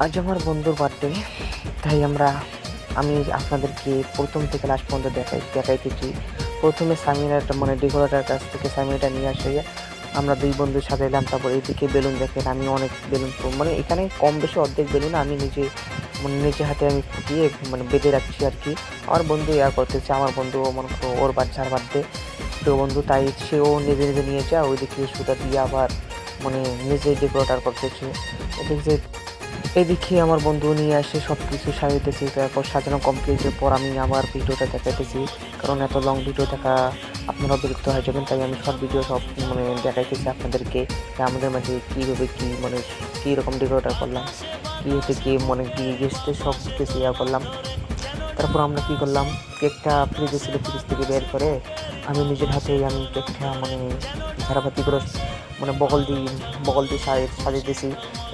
আজ আমার বন্ধুর বার্থডে, তাই আমি আপনাদেরকে প্রথম থেকে লাস্ট পর্যন্ত দেখাইতেছি। প্রথমে সামিরাটা ডেকোরেটর কাছ থেকে সামিরাটা নিয়ে আসে আমরা দুই বন্ধু সাজাইলাম। তারপর এইদিকে বেলুন দেখেন, আমি অনেক বেলুন এখানে কম বেশি অর্ধেক বেলুন আমি নিজে হাতে আমি ফুটিয়ে বেঁধে রাখছি আর কি। আমার বন্ধু করতেছে, আমার বন্ধু মনে করো ওর বাচ্চার বার্থডে প্রিয় বন্ধু, তাই সেও নিজে নিজে নিয়ে যায় ওইদিকে সুতা দিয়ে আবার নিজে ডেকোরেটর করতেছে। এদিকে আমার বন্ধু নিয়ে আসে সব কিছু সাজাইতেছি। তারপর সাজানো কমপ্লিটের পর আমি আমার ভিডিওটা দেখাইতেছি, কারণ এত লং ভিডিও দেখা আপনারা বিরক্ত হয়ে যাবেন, তাই আমি শর্ট ভিডিও সব দেখাইতেছি আপনাদেরকে আমাদের মাঝে কীভাবে কী রকম ডেকোরেটর করলাম, কী হতে কি কি গেস্টে সব কিছু করলাম। তারপর আমরা কী করলাম, কেকটা ফ্রিজে ছিল, ফ্রিজ থেকে বের করে আমি নিজের হাতেই আমি কেকটা ঝাড়াপাতি করে বগল দিয়ে সাজিয়েছি।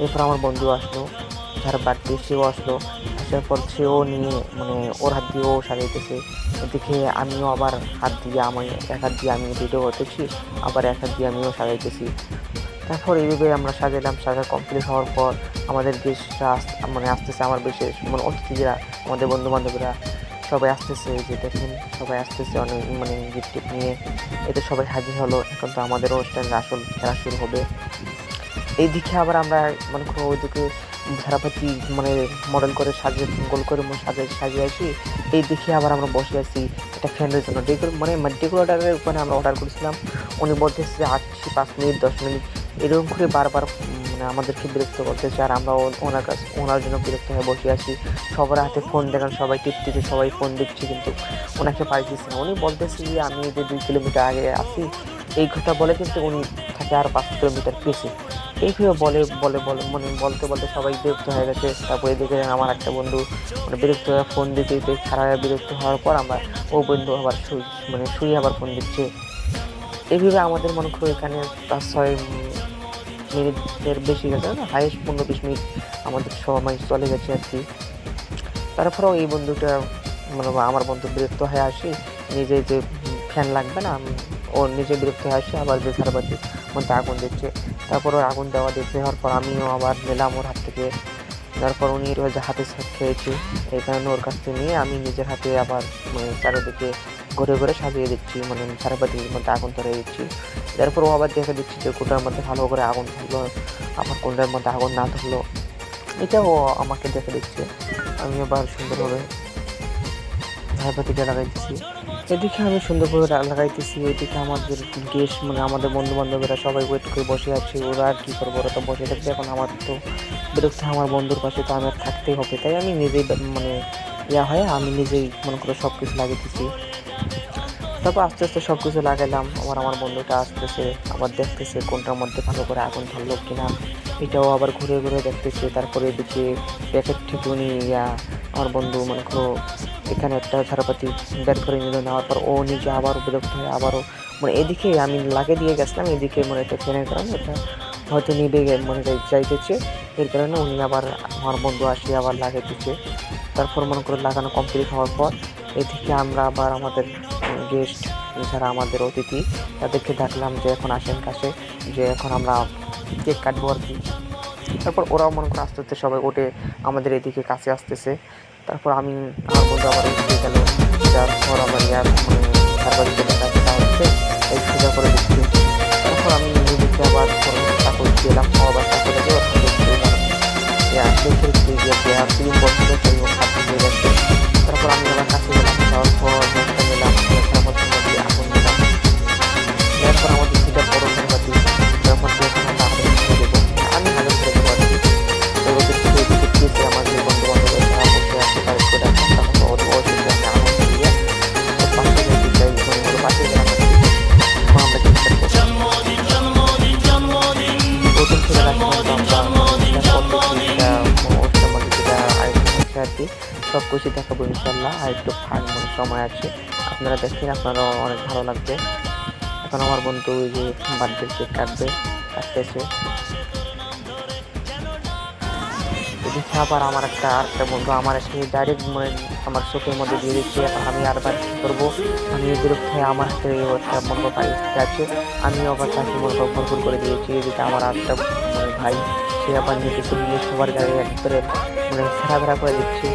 এরপর আমার বন্ধু আসলো, যার বার্থডে সেও আসলো। আসার পর সেও নিয়ে ওর হাত দিয়ে ও সাজাইতেছে। এদিকে আমিও আবার এক হাত দিয়ে আমি ভিডিও করতেছি, আবার এক হাত দিয়ে আমিও সাজাইতেছি। তারপর এইভাবে আমরা সাজালাম। সাজা কমপ্লিট হওয়ার পর আমাদের গেস্টরা আসতেছে, আমার বিশেষ অতিথিরা, আমাদের বন্ধু বান্ধবীরা সবাই আসতেছে। যে দেখেন সবাই আসতেছে অনেক গিফট নিয়ে। এতে সবাই হাজির হলো। এখন তো আমাদের অনুষ্ঠানের আসল খেলা শুরু হবে। এইদিকে আবার আমরা ওইদিকে ধারাপাতি মডেল করে গোল করে সাজিয়ে আসি। এই দিকে আবার আমরা বসে আছি একটা ফ্যানের জন্য ডেকোরেটারের উপরে আমরা অর্ডার করেছিলাম। উনি বলতেছে যে আসছি 5 মিনিট 10 মিনিট, এরকম করে বারবার আমাদেরকে বিরক্ত করতেছে। আর আমরা ওনার জন্য বিরক্ত হয়ে বসে আছি। সবার হাতে ফোন দেখেন, সবাই টিপতেছে, সবাই ফোন দিচ্ছে, কিন্তু ওনাকে পাইতেছে না। উনি বলতেছে যে আমি যে 2 কিলোমিটার আগে আছি, এই কথা বলে কিন্তু উনি থাকে আর 5 কিলোমিটার পিছিয়ে। এইভাবে বলতে বলতে সবাই বিরক্ত হয়ে গেছে। তারপরে দেখে আমার একটা বন্ধু বিরক্ত হয়ে ফোন দিতে খারাপ বিরক্ত হওয়ার পর ও বন্ধু আবার শুয়ে আবার ফোন দিচ্ছে। এইভাবে আমাদের এখানে 5-6 মিনিটের বেশি গেছে না, হাইয়েস্ট 15-20 মিনিট আমাদের সময় চলে গেছে আর কি। তারপরেও এই বন্ধুটা আমার বন্ধু বিরক্ত হয়ে আসি, নিজে যে ফ্যান লাগবে না, ও নিজে বিরক্ত হয়ে আসে, আবার ঝাড়বাতির মধ্যে আগুন দিচ্ছে। তারপর ওর আগুন দেওয়ার পর আমিও আবার নিলাম ওর হাত থেকে। তারপর উনি হাতে খেয়েছি, এই কারণে ওর কাছ থেকে নিয়ে আমি নিজের হাতে আবার চারিদিকে ঘুরে ঘুরে সাজিয়ে দিচ্ছি, ঝাড়বাতির মধ্যে আগুন ধরিয়ে দিচ্ছি। তারপর ও আবার দেখে দিচ্ছি যে কোটার মধ্যে ভালো করে আগুন ধরলো, আবার কোনটার মধ্যে আগুন না ধরলো, এটাও আমাকে দেখে দিচ্ছে। আমি আবার সুন্দরভাবে ঝাড়বাতিটা লাগাইতেছি। এদিকে আমি সুন্দর করে লাগাইতেছি। ওইদিকে আমাদের গেস্ট আমাদের বন্ধু বান্ধবীরা সবাই ওয়েট করে বসে আছে। ওরা আর কী করবো, ওরা তো বসে থাকবে। এখন আমার তো বিরক্ত, আমার বন্ধুর পাশে তো আমার থাকতেই হবে, তাই আমি নিজেই আমি নিজেই সব কিছু লাগিয়েছি। তারপর আস্তে আস্তে সব কিছু লাগাইলাম। আমার বন্ধুটা আসতেছে, আবার দেখতেছে কোনটার মধ্যে ভালো করে আগুন ধরলো কিনা, এটাও আবার ঘুরে ঘুরে দেখতেছে। তারপরে এদিকে প্যাকেট থেকে উনি আমার বন্ধু এখানে একটা ঝাড়বাতি বের করে নিল। নেওয়ার পর ও নিজে আবার বিরক্ত হয়ে আবারও এদিকে আমি লাগিয়ে দিয়ে গেছিলাম। এদিকে একটা ফ্যানের কারণে এটা হয়তো নিবে যাইতেছে, এর কারণে উনি আবার আমার বন্ধু আসি আবার লাগিয়ে দিচ্ছে। তারপর লাগানো কমপ্লিট হওয়ার পর এদিকে আমরা আবার আমাদের গেস্ট যারা আমাদের অতিথি তাদেরকে ডাকলাম যে এখন আসেন কাছে, যে এখন আমরা কেক কাটবো আর কি। তারপর ওরাও আস্তে আস্তে সবাই ওঠে আমাদের এদিকে কাছে আসতেছে। তারপর আমার বন্ধু আবার উঠে গেল, যার পর আবার সার্বাধিক দেখা হচ্ছে, এই সোজা করে দিচ্ছি। তারপর আমি নিজেকে আবার চাকরি দিলাম, আবার চাকরিটাকে তারপর আমি আবার কাছে গেলাম, যাওয়ার পর নিলাম আগুন দিলাম। এরপর আমাদের সেটা বড় ঝাড়বাতি, তারপর আমরা আগুন ছেড়ে দেবো। আমি আগুন ছেড়ে দেবো আর কি। তো ওদের থেকে এদিকে দিয়েছে আমার যে বন্ধু বান্ধব যারা বসে আছে তাদের করে রাখলাম। তখন অবশ্যই আমি আগুন দিয়ে পাশে যেতে চাই, পাশে গেলাম আর কি। তখন আমরা চেষ্টা করছি প্রথম থেকে আর কি সব কিছু দেখাবো ইনশাল্লাহ। আর একটু সময় আছে, আপনারা দেখেন, আপনারাও অনেক ভালো লাগবে। এখন আমার বন্ধু ওই যে বার্থডে কেক কাটতেছে। এদিকে আবার আমার আরেকটা বন্ধু আমার এসে ডাইরেক্ট আমার চোখের মধ্যে দিয়ে দিচ্ছে। এখন আমি আরবার কী করবো, আমি বিরক্ত হয়ে আমার হাতে একটা পাইস আছে, আমিও আবার তাকে ভরপুর করে দিয়েছি। এদিকে আমার আরেকটা ভাই সে আবার নিতেছে নিয়ে সবার গাড়ি একবারে মানে ছেঁড়া করে দিচ্ছি।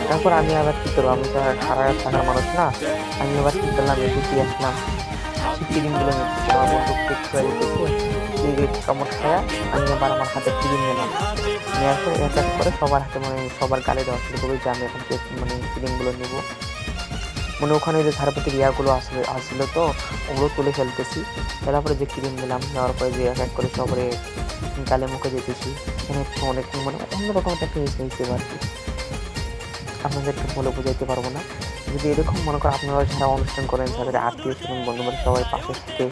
তারপর আমি আবার কী করবো, আমি তো আর খারাপ থাকার মানুষ না। আমি আবার কী করলাম, একটু দিয়ে আসলাম ক্রিমগুলো নিচ্ছি, আমার বন্ধু কেক করে দিতেছে, কেক কামড় খায়া আমি আবার আমার হাতে ক্রিম নিলাম। নেওয়ার পরে এক এক করে সবার হাতে মানে সবার গালে দেওয়া শুরু করবো যে আমি এখন কেক মানে ক্রিমগুলো নেবো। মানে ওখানে যে ধারপতির ইয়াগুলো আসছিল তো ওগুলো তুলে ফেলতেছি। ফেলার পরে যে ক্রিম নিলাম, নেওয়ার পরে যে এক এক করে সবারে গালে মুখে দিতেছি। এখানে অনেক মানে অন্যরকম একটা ফিনিশ হয়েছে আর কি, আপনাদেরকে বলে বোঝাইতে পারবো না। যদি এরকম মনে করেন আপনারা যারা অনুষ্ঠান করেন, যাদের আত্মীয় স্বজন বন্ধুবান্ধব সবাই পাশে থাকে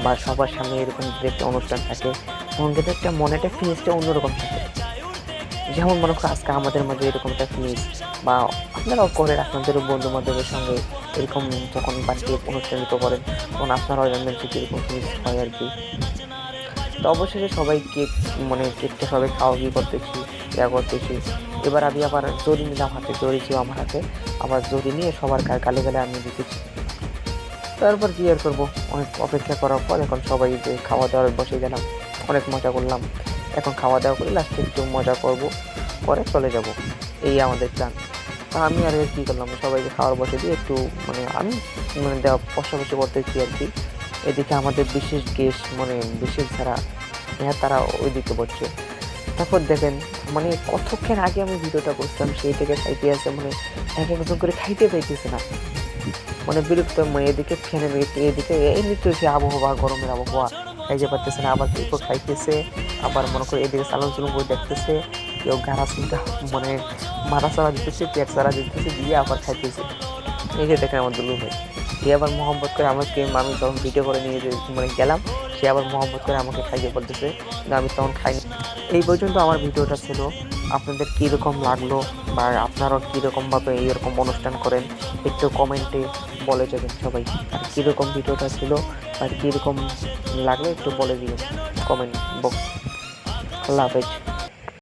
বা সবার সামনে এরকম যদি একটা অনুষ্ঠান থাকে, তখন কিন্তু একটা মনে একটা ফিনিশটা অন্যরকম থাকে। যেমন মনে করো আজকে আমাদের মাঝে এরকম একটা ফিনিশ, বা আপনারাও করেন আপনাদের বন্ধু বান্ধবের সঙ্গে এরকম যখন বাড়িতে অনুষ্ঠিত করেন, তখন আপনারাও জানবেন যে কীরকম ফিনিশ হয় আর কি। তো অবশেষে সবাই কেক মানে কেকটা সবাই খাওয়া করতেছি, করতেছি। এবার আমি আবার জরি নিলাম হাতে, জরি ছিল আমার হাতে, আবার জরি নিয়ে সবার গালে গালে আমি দিতেছি। তারপর কি আর করবো, অনেক অপেক্ষা করার পর এখন সবাই যে খাওয়া দাওয়ার বসে গেলাম, অনেক মজা করলাম। এখন খাওয়া দাওয়া করে লাস্টে একটু মজা করব, করে চলে যাব, এই আমাদের প্ল্যান। তা আমি আর কী করলাম, সবাইকে খাওয়ার বসে দিয়ে একটু মানে আমি মানে দেওয়া বসাবসি করতেছি আর কি। এদিকে আমাদের বিশেষ গেস্ট মানে বিশেষ যারা তারা ওইদিকে বসছে। তারপর দেখেন মানে কতক্ষণ আগে আমি ভিডিওটা করছিলাম, সেই থেকে খাইতে আসে মানে এক একজন করে খাইতে পাইতেছে না, মানে বিরক্ত। মানে এদিকে ফ্যানের এদিকে এমনিতে সে আবহাওয়া, গরমের আবহাওয়া, খাইতে পারতেছে না। আবার কেউ খাইতেছে, আবার মনে করে এদিকে চালন চুলুন করে দেখতেছে, কেউ গাড়া চিন্তা মানে মাথা চারা দিতেছে, পেট চারা দিতেছে, দিয়ে আবার খাইতেছে। এই যে দেখেন আমার দুলু ভাই, সে আবার মোহাম্মত করে আমাকে, আমি যখন ভিডিও করে নিয়ে মানে গেলাম, সে আবার মোহাম্মত করে আমাকে খাইতে বলতেছে, কিন্তু আমি তখন খাইনি। এই পর্যন্ত আমার ভিডিওটা ছিল। আপনাদের কীরকম লাগলো বা আপনারাও কীরকমভাবে এইরকম অনুষ্ঠান করেন একটু কমেন্টে বলে যাবেন সবাই। আর কীরকম ভিডিওটা ছিল আর কীরকম লাগলো একটু বলে দিও কমেন্ট বক্স। আল্লাহ হাফেজ।